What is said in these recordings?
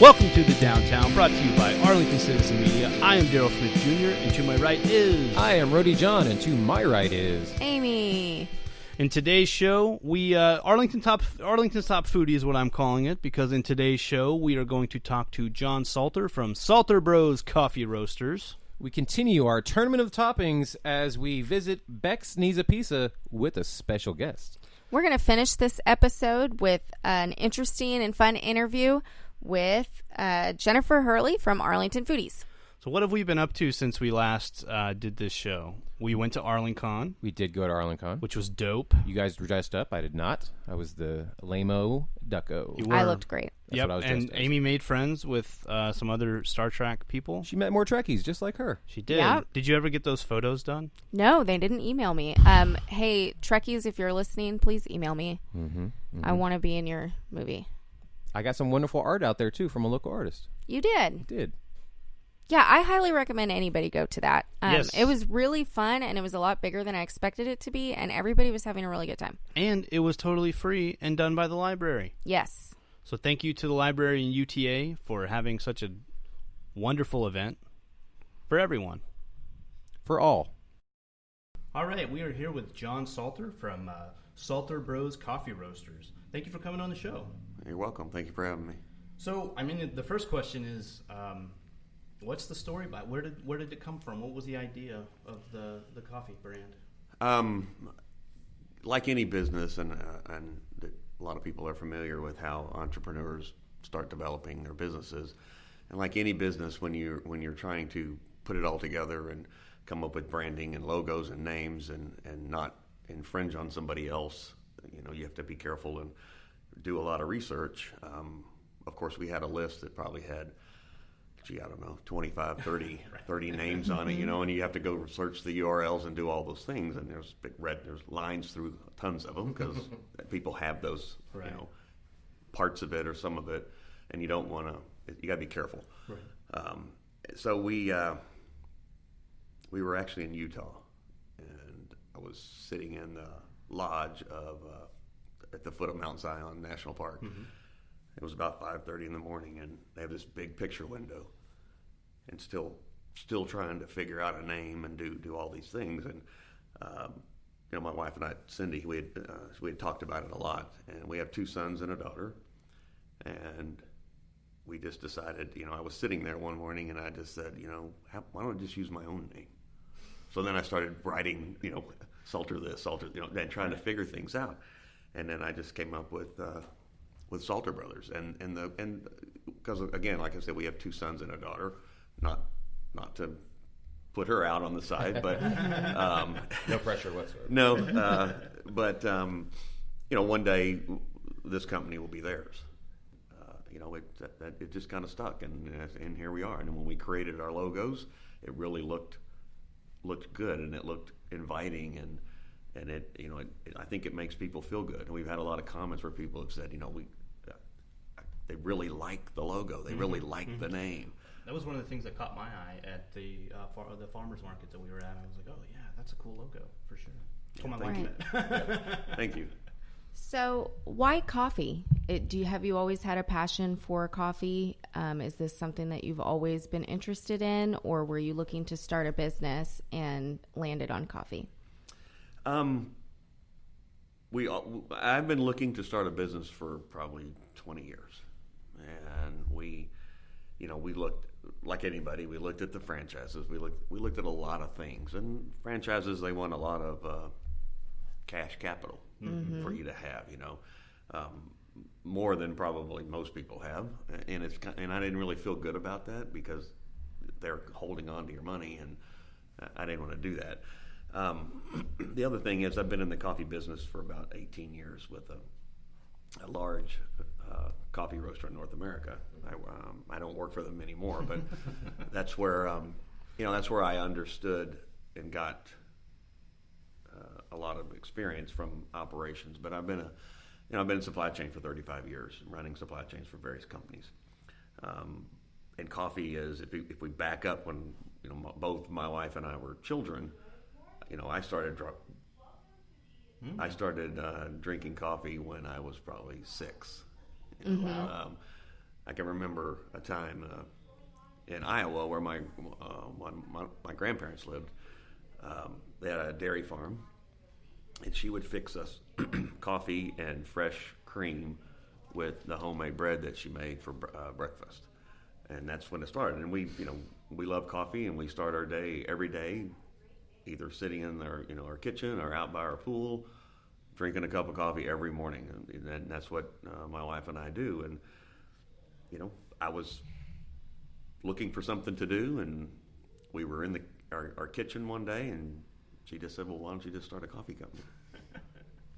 Welcome to the Downtown, brought to you by Arlington Citizen Media. I am Daryl Smith Jr., and to my right is... I am Rody John, and to my right is... Amy. In today's show, Arlington's Top Foodie is what I'm calling it, because in today's show, we are going to talk to John Salter from Salter Bros Coffee Roasters. We continue our tournament of toppings as we visit Beck's Nizza Pizza with a special guest. We're going to finish this episode with an interesting and fun interview with Jennifer Hurley from Arlington Foodies. So what have we been up to since we last did this show? We went to Arlington. We did go to Arlington. Which was dope. You guys were dressed up. I did not. I was the lame-o ducko. You were. I looked great. That's what I was dressed and as. Amy made friends with some other Star Trek people. She met more Trekkies just like her. She did. Yep. Did you ever get those photos done? No, they didn't email me. Hey, Trekkies, if you're listening, please email me. I want to be in your movie. I got some wonderful art out there, too, from a local artist. You did? I did. Yeah, I highly recommend anybody go to that. Yes. It was really fun, and it was a lot bigger than I expected it to be, and everybody was having a really good time. And it was totally free and done by the library. Yes. So thank you to the library and UTA for having such a wonderful event for everyone. For all. All right, we are here with John Salter from Salter Bros Coffee Roasters. Thank you for coming on the show. You're welcome. Thank you for having me. So, I mean, the first question is, what's the story about? Where did it come from? What was the idea of the coffee brand? Like any business, and a lot of people are familiar with how entrepreneurs start developing their businesses. And like any business, when you're trying to put it all together and come up with branding and logos and names and not infringe on somebody else, you have to be careful and do a lot of research. Of course, we had a list that probably had, 25, 30, 30 names on it, and you have to go search the URLs and do all those things. And there's lines through tons of them because people have those, right. Parts of it or some of it, and you don't want to. You got to be careful. Right. So we were actually in Utah, and I was sitting in the lodge at the foot of Mount Zion National Park. Mm-hmm. It was about 5:30 in the morning, and they have this big picture window, and still trying to figure out a name and do all these things. And my wife and I, Cindy, we had talked about it a lot, and we have 2 sons and a daughter, and we just decided. I was sitting there one morning, and I just said, why don't I just use my own name? So then I started writing, Salter this, Salter, and trying to figure things out, and then I just came up with Salter Brothers, and because again, like I said, we have 2 sons and a daughter. Not to put her out on the side, but No pressure whatsoever. No, but one day this company will be theirs. It just kind of stuck, and here we are. And when we created our logos, it really looked good, and it looked inviting, and it I think it makes people feel good. And we've had a lot of comments where people have said, they really like the logo, they really like the name. That was one of the things that caught my eye at the farmers market that we were at. I was like, oh yeah, that's a cool logo for sure. Thank you. So, why coffee? Have you always had a passion for coffee? Is this something that you've always been interested in, or were you looking to start a business and landed on coffee? I've been looking to start a business for probably 20 years, and we looked like anybody. We looked at the franchises. We looked at a lot of things, and franchises, they want a lot of cash capital for you to have, more than probably most people have, and I didn't really feel good about that because they're holding on to your money, and I didn't want to do that. The other thing is I've been in the coffee business for about 18 years with a large coffee roaster in North America. I don't work for them anymore, but that's where I understood and got a lot of experience from operations. But I've been in supply chain for 35 years, running supply chains for various companies. And coffee is, if we back up when both my wife and I were children, I started drinking coffee when I was probably 6. I can remember a time in Iowa where my grandparents lived. They had a dairy farm, and she would fix us coffee and fresh cream with the homemade bread that she made for breakfast, and that's when it started. And we love coffee, and we start our day every day, either sitting in our kitchen or out by our pool, drinking a cup of coffee every morning, and that's what my wife and I do. And I was looking for something to do, and we were in our kitchen one day, and she just said, "Well, why don't you just start a coffee company?"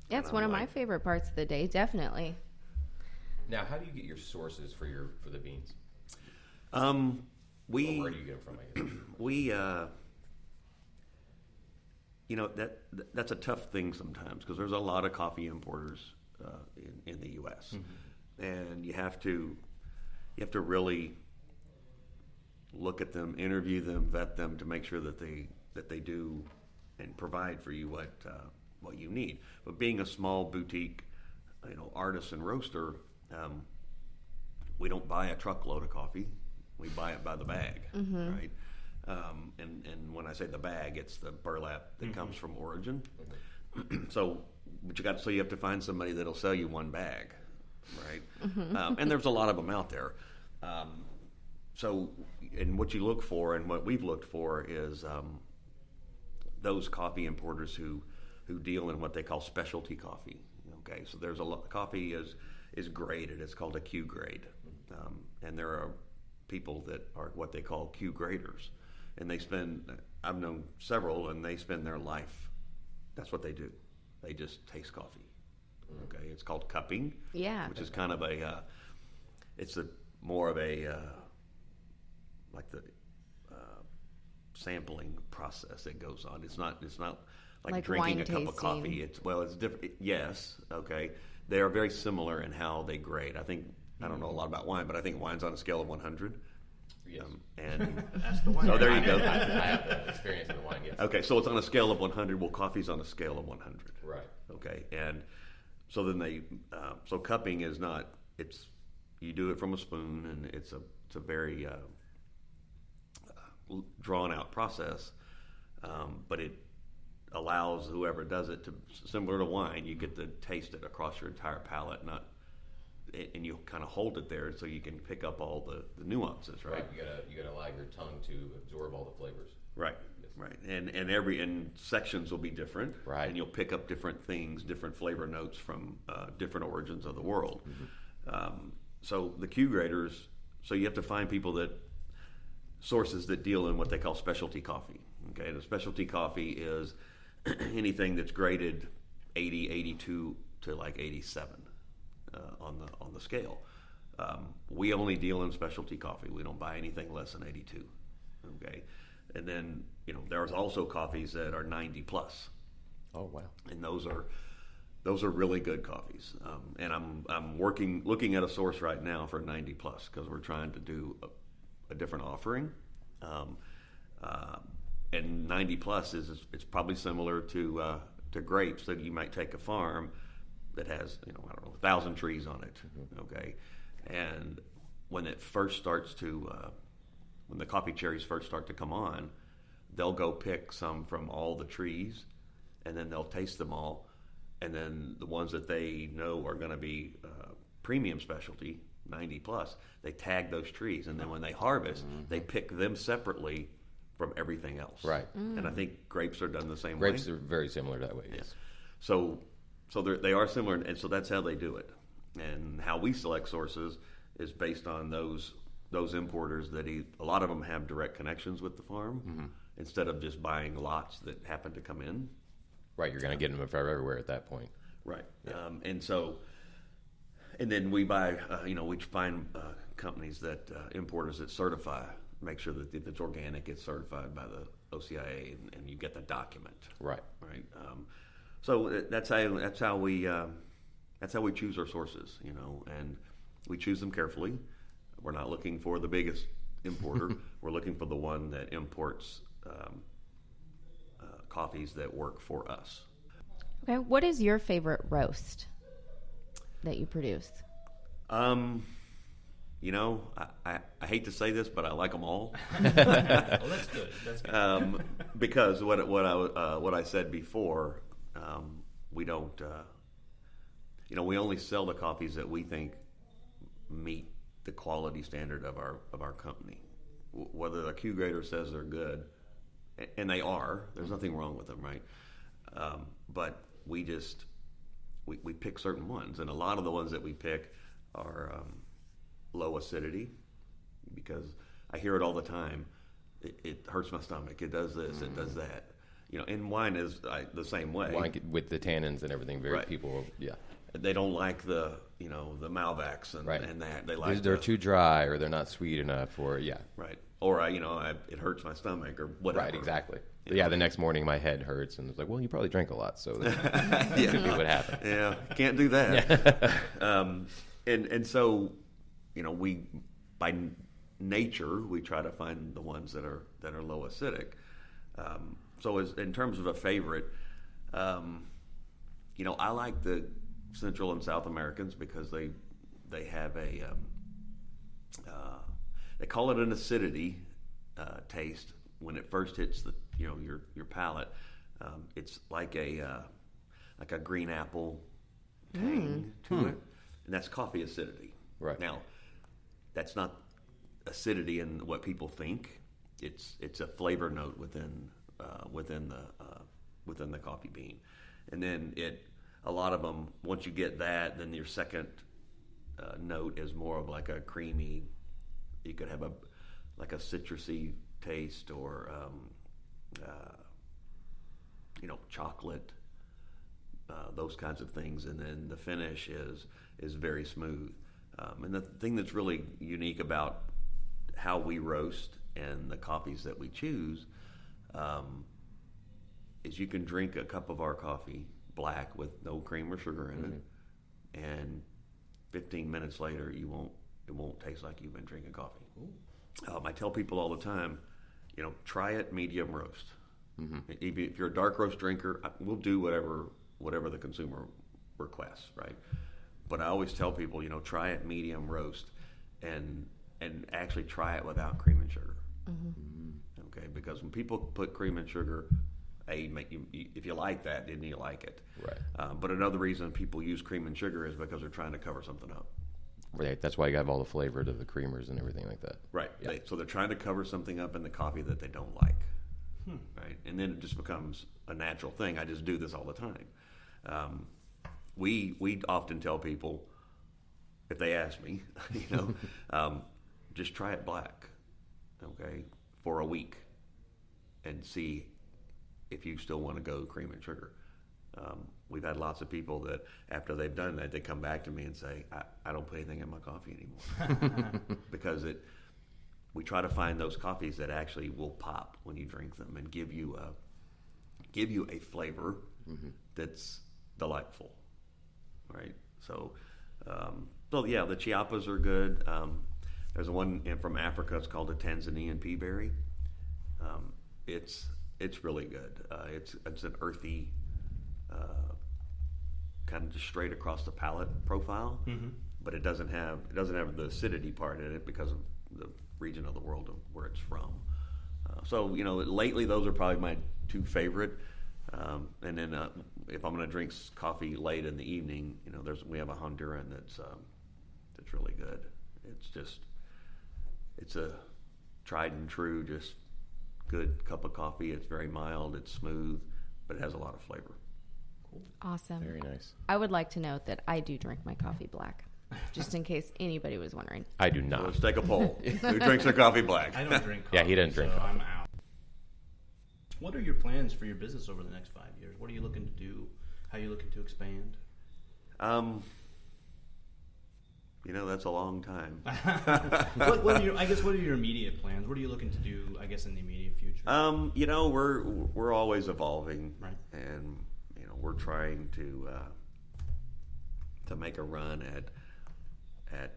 Yeah, it's one of my favorite parts of the day, definitely. Now, how do you get your sources for the beans? Or where do you get them from? I guess? We that's a tough thing sometimes, because there's a lot of coffee importers in the U.S. And you have to really look at them, interview them, vet them to make sure that they do and provide for you what you need. But being a small boutique, artisan roaster, we don't buy a truckload of coffee. We buy it by the bag, right? And when I say the bag, it's the burlap that comes from origin. So you have to find somebody that'll sell you one bag, right? And there's a lot of them out there. And what you look for, and what we've looked for, is those coffee importers who deal in what they call specialty coffee. Okay, so there's a lot. Coffee is graded. It's called a Q grade, and there are people that are what they call Q graders, and I've known several, and they spend their life. That's what they do. They just taste coffee. Okay, it's called cupping. Yeah, which is kind of it's more of a like the sampling process that goes on. It's not like drinking a cup of coffee. It's different. Yes, okay. They are very similar in how they grade. I don't know a lot about wine, but I think wine's on a scale of 100. Yes. And that's the wine. So there you go. I have the experience in the wine, yes. Okay, so it's on a scale of 100. Well, coffee's on a scale of 100. Right. Okay, and so then so cupping is not. It's you do it from a spoon, and it's a very drawn out process, but it allows whoever does it to, similar to wine, you get to taste it across your entire palate, and you kind of hold it there so you can pick up all the nuances, right? You gotta allow your tongue to absorb all the flavors. Right. Yes. Right. And sections will be different. Right. And you'll pick up different things, different flavor notes from different origins of the world. So the Q graders, so you have to find sources that deal in what they call specialty coffee. Okay. And a specialty coffee is anything that's graded 80, 82 to like 87 on the scale. We only deal in specialty coffee. We don't buy anything less than 82. Okay, and then there's also coffees that are 90 plus. Oh wow! And those are really good coffees. And I'm looking at a source right now for 90 plus, because we're trying to do a different offering. And 90 plus it's probably similar to grapes that you might take a farm that has 1,000 trees on it. Okay, and when it first starts to when the coffee cherries first start to come on, they'll go pick some from all the trees, and then they'll taste them all, and then the ones that they know are going to be premium specialty 90 plus, they tag those trees, and then when they harvest, they pick them separately from everything else. Right. And I think grapes are done the same way. Grapes are very similar that way. Yes. So they are similar, and so that's how they do it. And how we select sources is based on those importers that a lot of them have direct connections with the farm, instead of just buying lots that happen to come in. Right, you're going to get them from everywhere at that point. Right. Yeah. And then we buy, we find companies importers that certify, make sure that if it's organic, it's certified by the OCIA, and you get the document. Right. Right. So that's how we choose our sources, and we choose them carefully. We're not looking for the biggest importer. We're looking for the one that imports coffees that work for us. Okay, what is your favorite roast that you produce? I hate to say this, but I like them all. Oh, that's good. That's good. Because what I said before, we don't, we only sell the coffees that we think meet the quality standard of our company. Whether the Q grader says they're good, and they are, there's nothing wrong with them, right? But we just we pick certain ones, and a lot of the ones that we pick are low acidity, because I hear it all the time. It hurts my stomach. It does this. It does that. And wine is the same way. Wine with the tannins and everything. Right. People, yeah. They don't like the Malbecs and that. They like they're too dry, or they're not sweet enough, or right. Or it hurts my stomach, or whatever. Right, exactly. The next morning my head hurts, and it's like, well, you probably drank a lot, so that could be what happened. Yeah, can't do that. And so, we by nature we try to find the ones that are low acidic. So in terms of a favorite, I like the Central and South Americans because they have a they call it an acidity taste when it first hits the your palate. It's like a green apple tang to it, and that's coffee acidity. Right. Now, that's not acidity in what people think. It's a flavor note within the coffee bean, and then a lot of them, once you get that, then your second note is more of like a creamy. You could have a citrusy taste, or chocolate, those kinds of things, and then the finish is very smooth. And the thing that's really unique about how we roast and the coffees that we choose is you can drink a cup of our coffee black with no cream or sugar in it, and 15 minutes later it won't taste like you've been drinking coffee. I tell people all the time, try it medium roast. If you're a dark roast drinker, we'll do whatever the consumer requests, right? But I always tell people, try it medium roast, and actually try it without cream and sugar. Okay, because when people put cream and sugar, if you like that, then you like it. Right. But another reason people use cream and sugar is because they're trying to cover something up. Right. That's why you have all the flavor to the creamers and everything like that. Right. Yeah. So they're trying to cover something up in the coffee that they don't like. Right. And then it just becomes a natural thing. I just do this all the time. We often tell people, if they ask me, just try it black, okay, for a week, and see if you still want to go cream and sugar. We've had lots of people that after they've done that, they come back to me and say, I don't put anything in my coffee anymore. Because we try to find those coffees that actually will pop when you drink them and give you a flavor that's delightful, right? So yeah, the Chiapas are good. There's one from Africa. It's called a Tanzanian pea berry. It's really good. It's an earthy, kind of just straight across the palate profile, but it doesn't have the acidity part in it because of the region of the world of where it's from. So lately those are probably my two favorite. And then if I'm going to drink coffee late in the evening, we have a Honduran that's really good. It's a tried and true, just good cup of coffee. It's very mild, it's smooth, but it has a lot of flavor. Cool. Awesome. Very nice. I would like to note that I do drink my coffee black, just in case anybody was wondering. I do not. So let's take a poll. Who drinks their coffee black? I don't drink coffee. Yeah, he doesn't drink coffee. I'm out. What are your plans for your business over the next 5 years? What are you looking to do? How are you looking to expand? That's a long time. What are your immediate plans? What are you looking to do, I guess, in the immediate future? We're always evolving, right? And we're trying to make a run at